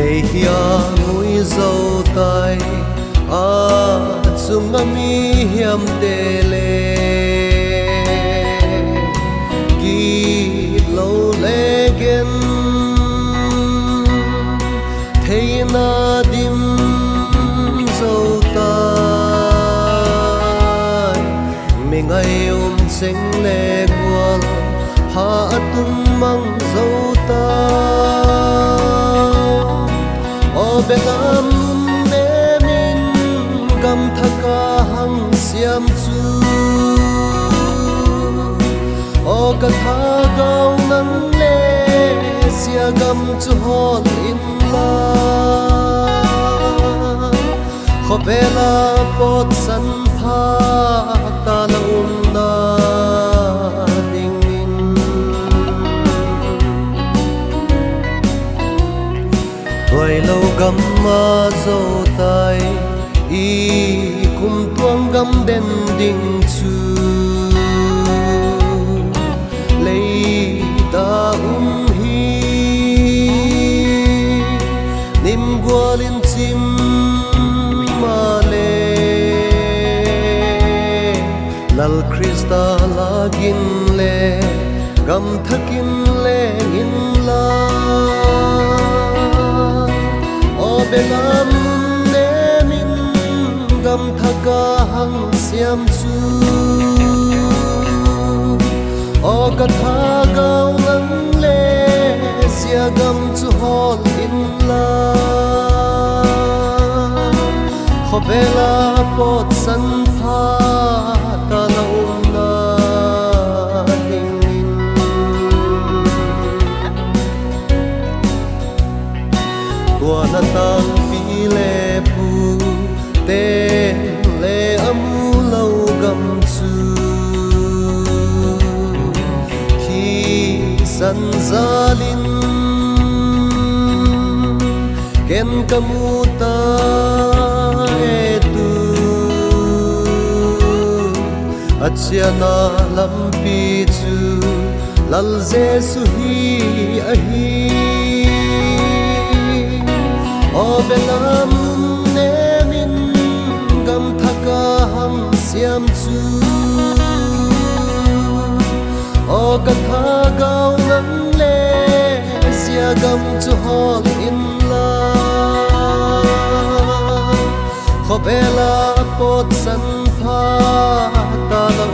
lệ hia ngui dâu tay chung ami hiam te le ki lo le gen thei na dim dâu tay mình ai sing le gwal ha tum mang dâu ta o belam ne min gam thaka hang siam chu o ka tha gau nan le sia gam chu hol in la khopela pot san pha ta la na ding in toy lo gam ma zo tai i kum tuang gam den ding chu lei ta hi nim gwalin chim ma le lal krista lagin le gam thakin le in la o belam ne min gam thaka hang siam chu o ka tha gau nang le sia gam chu hol in la khopela pot san pha ta la na ding in tua na tang pi le pu te le amu lo gam chu khi san zalin ken kamuta achiana lampi chu lal jesu hi ahi o belam ne min gam thaka hang siam chu o ka tha gau nang le sia gam chu hol in la khopela pot san pha ta la